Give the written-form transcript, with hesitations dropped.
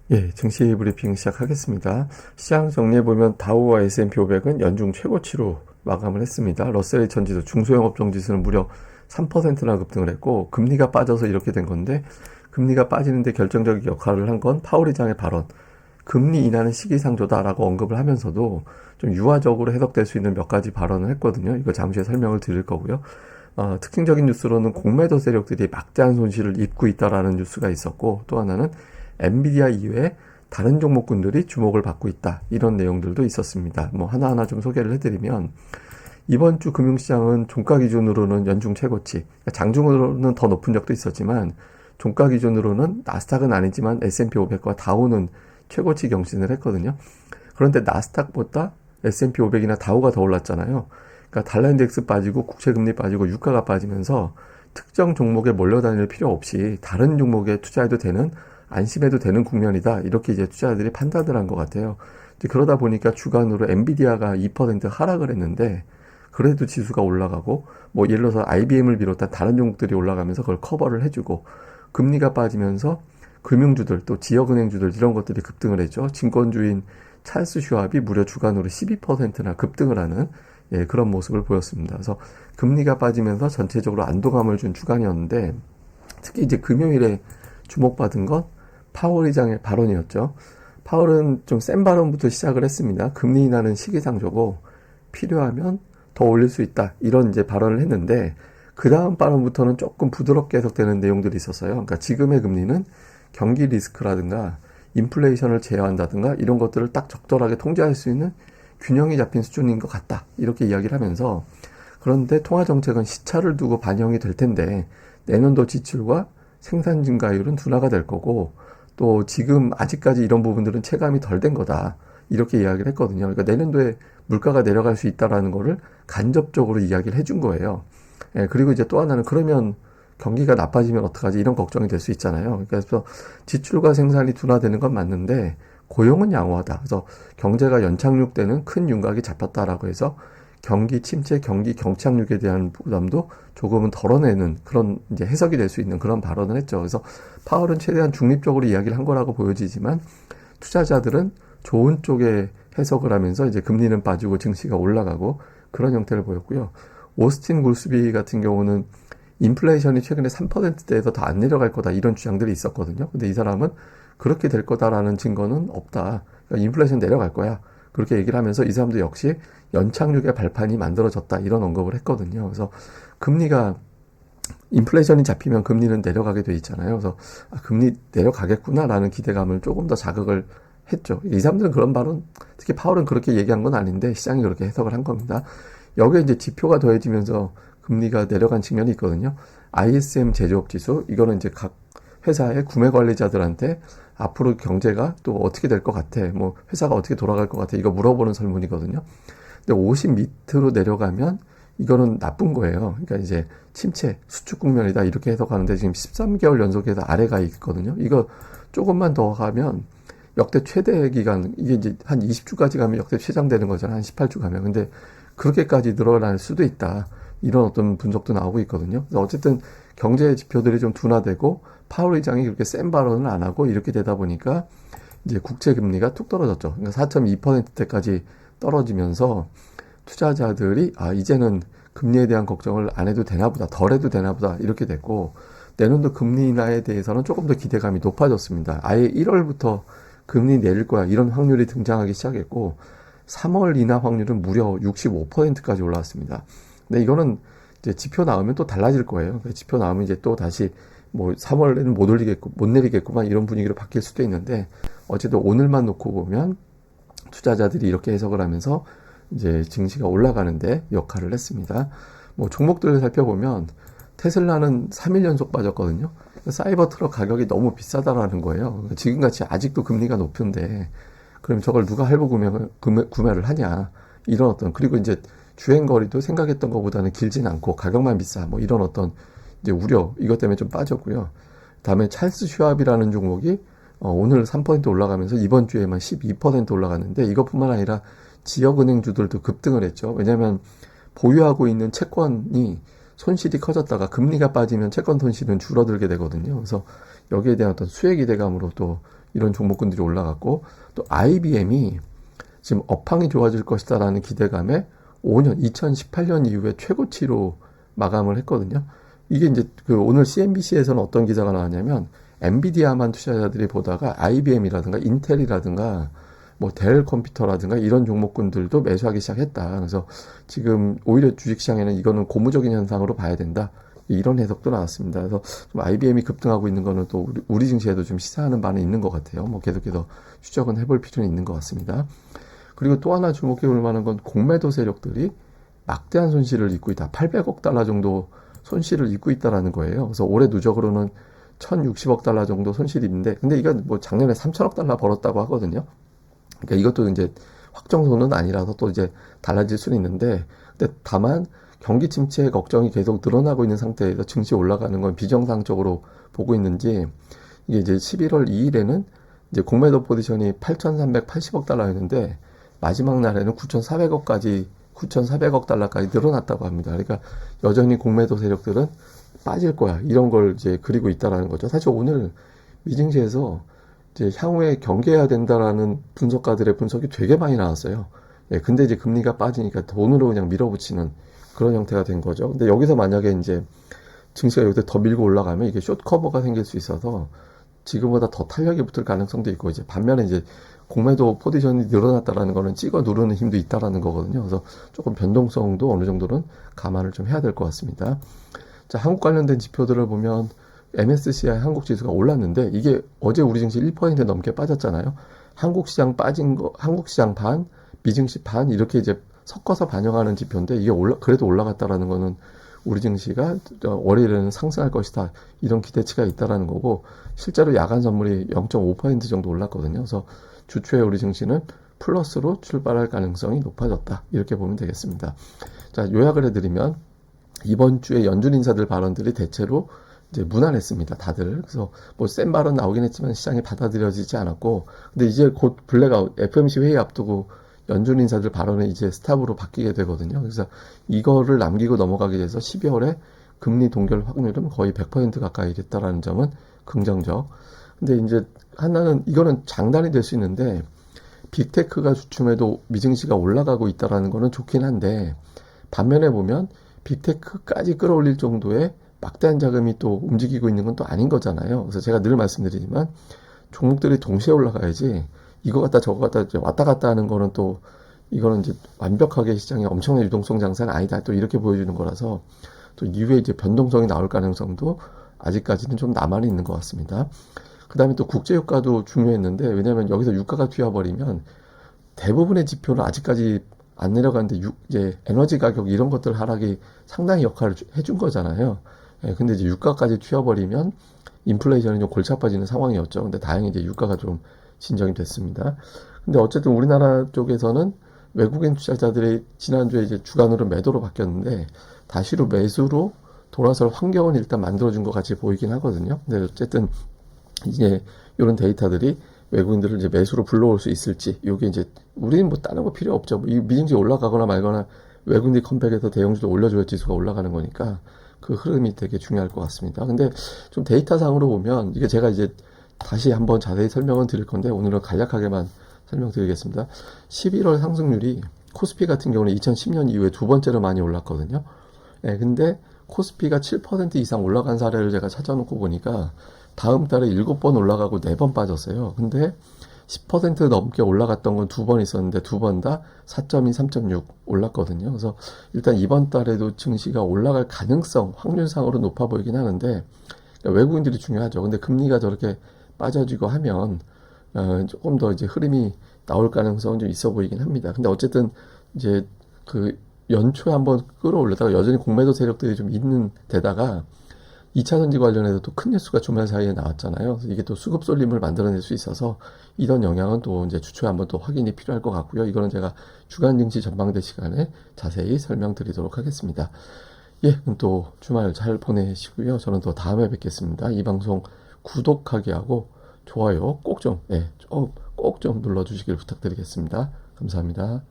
예, 증시 브리핑 시작하겠습니다. 시장 정리해보면 다우와 S&P 500은 연중 최고치로 마감을 했습니다. 러셀 2000 지수, 중소형업종 지수는 무려 3%나 급등을 했고, 금리가 빠져서 이렇게 된 건데, 금리가 빠지는데 결정적인 역할을 한 건 파월 의장의 발언, 금리 인하는 시기상조다라고 언급을 하면서도 좀 유화적으로 해석될 수 있는 몇 가지 발언을 했거든요. 이거 잠시 후에 설명을 드릴 거고요. 특징적인 뉴스로는 공매도 세력들이 막대한 손실을 입고 있다라는 뉴스가 있었고, 또 하나는 엔비디아 이외에 다른 종목군들이 주목을 받고 있다. 이런 내용들도 있었습니다. 뭐 하나하나 좀 소개를 해드리면, 이번 주 금융시장은 종가 기준으로는 연중 최고치, 장중으로는 더 높은 적도 있었지만 종가 기준으로는 나스닥은 아니지만 S&P 500과 다우는 최고치 경신을 했거든요. 그런데 나스닥보다 S&P 500이나 다우가 더 올랐잖아요. 그러니까 달러 인덱스 빠지고 국채금리 빠지고 유가가 빠지면서 특정 종목에 몰려다닐 필요 없이 다른 종목에 투자해도 되는, 안심해도 되는 국면이다. 이렇게 이제 투자자들이 판단을 한 것 같아요. 이제 그러다 보니까 주간으로 엔비디아가 2% 하락을 했는데, 그래도 지수가 올라가고, 뭐 예를 들어서 IBM을 비롯한 다른 종목들이 올라가면서 그걸 커버를 해주고, 금리가 빠지면서 금융주들 또 지역은행주들 이런 것들이 급등을 했죠. 증권주인 찰스 슈왑이 무려 주간으로 12%나 급등을 하는 그런 모습을 보였습니다. 그래서 금리가 빠지면서 전체적으로 안도감을 준 주간이었는데, 특히 이제 금요일에 주목받은 건 파월 의장의 발언이었죠. 파월은 좀 센 발언부터 시작을 했습니다. 금리 인하는 시기상조고 필요하면 더 올릴 수 있다. 이런 이제 발언을 했는데, 그 다음 발언부터는 조금 부드럽게 해석되는 내용들이 있었어요. 그러니까 지금의 금리는 경기 리스크라든가 인플레이션을 제어한다든가 이런 것들을 딱 적절하게 통제할 수 있는 균형이 잡힌 수준인 것 같다. 이렇게 이야기를 하면서, 그런데 통화정책은 시차를 두고 반영이 될 텐데 내년도 지출과 생산 증가율은 둔화가 될 거고, 또 지금 아직까지 이런 부분들은 체감이 덜 된 거다. 이렇게 이야기를 했거든요. 그러니까 내년도에 물가가 내려갈 수 있다라는 거를 간접적으로 이야기를 해준 거예요. 그리고 이제 또 하나는, 그러면 경기가 나빠지면 어떡하지? 이런 걱정이 될 수 있잖아요. 그래서 지출과 생산이 둔화되는 건 맞는데 고용은 양호하다. 그래서 경제가 연착륙되는 큰 윤곽이 잡혔다라고 해서 경기 침체, 경기 경착륙에 대한 부담도 조금은 덜어내는 그런 이제 해석이 될 수 있는 그런 발언을 했죠. 그래서 파월은 최대한 중립적으로 이야기를 한 거라고 보여지지만, 투자자들은 좋은 쪽에 해석을 하면서 이제 금리는 빠지고 증시가 올라가고 그런 형태를 보였고요. 오스틴 골스비 같은 경우는 인플레이션이 최근에 3%대에서 더 안 내려갈 거다 이런 주장들이 있었거든요. 근데 이 사람은 그렇게 될 거다라는 증거는 없다. 그러니까 인플레이션 내려갈 거야. 그렇게 얘기를 하면서 이 사람도 역시 연착륙의 발판이 만들어졌다 이런 언급을 했거든요. 그래서 금리가, 인플레이션이 잡히면 금리는 내려가게 돼 있잖아요. 그래서 금리 내려가겠구나라는 기대감을 조금 더 자극을 했죠. 이 사람들은 그런 발언, 특히 파월은 그렇게 얘기한 건 아닌데 시장이 그렇게 해석을 한 겁니다. 여기에 이제 지표가 더해지면서 금리가 내려간 측면이 있거든요. ISM 제조업 지수, 이거는 이제 각 회사의 구매 관리자들한테 앞으로 경제가 또 어떻게 될 것 같아, 뭐 회사가 어떻게 돌아갈 것 같아, 이거 물어보는 설문이거든요. 근데 50 밑으로 내려가면 이거는 나쁜 거예요. 그러니까 이제 침체, 수축 국면이다 이렇게 해석하는데, 지금 13개월 연속해서 아래가 있거든요. 이거 조금만 더 가면 역대 최대 기간, 이게 이제 한 20주까지 가면 역대 최장되는 거잖아요. 한 18주 가면. 근데 그렇게까지 늘어날 수도 있다. 이런 어떤 분석도 나오고 있거든요. 그래서 어쨌든 경제 지표들이 좀 둔화되고 파월 의장이 그렇게 센 발언을 안 하고 이렇게 되다 보니까 이제 국채 금리가 툭 떨어졌죠. 그러니까 4.2%대까지 떨어지면서 투자자들이 이제는 금리에 대한 걱정을 안 해도 되나 보다, 덜 해도 되나 보다 이렇게 됐고, 내년도 금리 인하에 대해서는 조금 더 기대감이 높아졌습니다. 아예 1월부터 금리 내릴 거야 이런 확률이 등장하기 시작했고, 3월 인하 확률은 무려 65%까지 올라왔습니다. 근데 이거는 이제 지표 나오면 또 달라질 거예요. 지표 나오면 이제 또 다시 뭐 3월에는 못 올리겠고 못 내리겠구만 이런 분위기로 바뀔 수도 있는데, 어쨌든 오늘만 놓고 보면 투자자들이 이렇게 해석을 하면서 이제 증시가 올라가는데 역할을 했습니다. 뭐 종목들을 살펴보면 테슬라는 3일 연속 빠졌거든요. 사이버 트럭 가격이 너무 비싸다라는 거예요. 지금같이 아직도 금리가 높은데 그럼 저걸 누가 할부 구매를 하냐, 이런 어떤, 그리고 이제 주행거리도 생각했던 것보다는 길진 않고 가격만 비싸, 뭐 이런 어떤 이제 우려, 이것 때문에 좀 빠졌고요. 다음에 찰스 슈왑이라는 종목이 오늘 3% 올라가면서 이번 주에만 12% 올라갔는데, 이것뿐만 아니라 지역은행주들도 급등을 했죠. 왜냐하면 보유하고 있는 채권이 손실이 커졌다가 금리가 빠지면 채권 손실은 줄어들게 되거든요. 그래서 여기에 대한 어떤 수혜 기대감으로 또 이런 종목군들이 올라갔고, 또 IBM이 지금 업황이 좋아질 것이다라는 기대감에 2018년 이후에 최고치로 마감을 했거든요. 이게 이제 그 오늘 CNBC에서는 어떤 기사가 나왔냐면 엔비디아만 투자자들이 보다가 IBM이라든가 인텔이라든가 뭐 델 컴퓨터라든가 이런 종목군들도 매수하기 시작했다. 그래서 지금 오히려 주식시장에는 이거는 고무적인 현상으로 봐야 된다. 이런 해석도 나왔습니다. 그래서 좀 IBM이 급등하고 있는 거는 또 우리 증시에도 좀 시사하는 바는 있는 것 같아요. 뭐 계속해서 추적은 해볼 필요는 있는 것 같습니다. 그리고 또 하나 주목해 볼 만한 건 공매도 세력들이 막대한 손실을 입고 있다. 800억 달러 정도 손실을 입고 있다라는 거예요. 그래서 올해 누적으로는 1060억 달러 정도 손실이 있는데, 근데 이건 뭐 작년에 3000억 달러 벌었다고 하거든요. 그러니까 이것도 이제 확정선은 아니라서 또 이제 달라질 수는 있는데, 근데 다만 경기 침체 걱정이 계속 늘어나고 있는 상태에서 증시 올라가는 건 비정상적으로 보고 있는지, 이게 이제 11월 2일에는 이제 공매도 포지션이 8,380억 달러였는데 마지막 날에는 9,400억 달러까지 늘어났다고 합니다. 그러니까 여전히 공매도 세력들은 빠질 거야. 이런 걸 이제 그리고 있다라는 거죠. 사실 오늘 미증시에서 이제 향후에 경계해야 된다라는 분석가들의 분석이 되게 많이 나왔어요. 예, 근데 이제 금리가 빠지니까 돈으로 그냥 밀어붙이는 그런 형태가 된 거죠. 근데 여기서 만약에 이제 증시가 여기서 더 밀고 올라가면 이게 숏 커버가 생길 수 있어서 지금보다 더 탄력이 붙을 가능성도 있고, 이제 반면에 이제 공매도 포지션이 늘어났다라는 거는 찍어 누르는 힘도 있다라는 거거든요. 그래서 조금 변동성도 어느 정도는 감안을 좀 해야 될 것 같습니다. 자, 한국 관련된 지표들을 보면 MSCI 한국 지수가 올랐는데 이게 어제 우리 증시 1% 넘게 빠졌잖아요. 한국 시장 빠진 거, 한국 시장 반, 미증시 반 이렇게 이제 섞어서 반영하는 지표인데 이게 그래도 올라갔다라는 거는 우리 증시가 월요일에는 상승할 것이다. 이런 기대치가 있다라는 거고, 실제로 야간 선물이 0.5% 정도 올랐거든요. 그래서 주초에 우리 증시는 플러스로 출발할 가능성이 높아졌다. 이렇게 보면 되겠습니다. 자, 요약을 해드리면 이번 주에 연준 인사들 발언들이 대체로 이제 무난했습니다. 다들. 그래서 뭐 센 발언 나오긴 했지만 시장에 받아들여지지 않았고, 근데 이제 곧 블랙아웃 FOMC 회의 앞두고 연준 인사들 발언은 이제 스탑으로 바뀌게 되거든요. 그래서 이거를 남기고 넘어가게 돼서 12월에 금리 동결 확률은 거의 100% 가까이 됐다라는 점은 긍정적. 근데 이제 하나는 이거는 장단이 될 수 있는데 빅테크가 주춤해도 미증시가 올라가고 있다라는 거는 좋긴 한데, 반면에 보면 빅테크까지 끌어올릴 정도의 막대한 자금이 또 움직이고 있는 건 또 아닌 거잖아요. 그래서 제가 늘 말씀드리지만 종목들이 동시에 올라가야지 이거 갔다 저거 갔다 왔다 갔다 하는 거는 또 이거는 이제 완벽하게 시장에 엄청난 유동성 장사는 아니다. 또 이렇게 보여주는 거라서 또 이후에 이제 변동성이 나올 가능성도 아직까지는 좀 남아 있는 것 같습니다. 그 다음에 또 국제유가도 중요했는데, 왜냐하면 여기서 유가가 튀어버리면 대부분의 지표는 아직까지 안 내려가는데 이제 에너지 가격 이런 것들 하락이 상당히 역할을 해준 거잖아요. 예, 근데 이제 유가까지 튀어버리면 인플레이션이 좀 골치 아파지는 상황이었죠. 근데 다행히 이제 유가가 좀 진정이 됐습니다. 근데 어쨌든 우리나라 쪽에서는 외국인 투자자들이 지난주에 이제 주간으로 매도로 바뀌었는데 다시로 매수로 돌아설 환경은 일단 만들어준 것 같이 보이긴 하거든요. 근데 어쨌든 이제 이런 데이터들이 외국인들을 이제 매수로 불러올 수 있을지, 요게 이제 우리는 뭐 다른 거 필요 없죠. 이 미증시 올라가거나 말거나 외국인들이 컴백해서 대형주도 올려줘야 지수가 올라가는 거니까 그 흐름이 되게 중요할 것 같습니다. 근데 좀 데이터상으로 보면 이게 제가 이제 다시 한번 자세히 설명은 드릴 건데 오늘은 간략하게만 설명드리겠습니다. 11월 상승률이 코스피 같은 경우는 2010년 이후에 두 번째로 많이 올랐거든요. 예, 근데 코스피가 7% 이상 올라간 사례를 제가 찾아놓고 보니까 다음 달에 7번 올라가고 4번 빠졌어요. 근데 10% 넘게 올라갔던 건 2번 있었는데 2번 다 4.2, 3.6 올랐거든요. 그래서 일단 이번 달에도 증시가 올라갈 가능성, 확률상으로 높아 보이긴 하는데, 외국인들이 중요하죠. 근데 금리가 저렇게 빠져지고 하면 조금 더 이제 흐름이 나올 가능성은 좀 있어 보이긴 합니다. 근데 어쨌든 이제 그 연초에 한번 끌어올렸다가 여전히 공매도 세력들이 좀 있는 데다가 2차 전지 관련해서 또 큰 뉴스가 주말 사이에 나왔잖아요. 그래서 이게 또 수급 쏠림을 만들어낼 수 있어서 이런 영향은 또 이제 주초에 한번 또 확인이 필요할 것 같고요. 이거는 제가 주간 증시 전망대 시간에 자세히 설명드리도록 하겠습니다. 예, 그럼 또 주말 잘 보내시고요. 저는 또 다음에 뵙겠습니다. 이 방송 구독하기 하고 좋아요 꼭 좀, 꼭 좀 눌러주시길 부탁드리겠습니다. 감사합니다.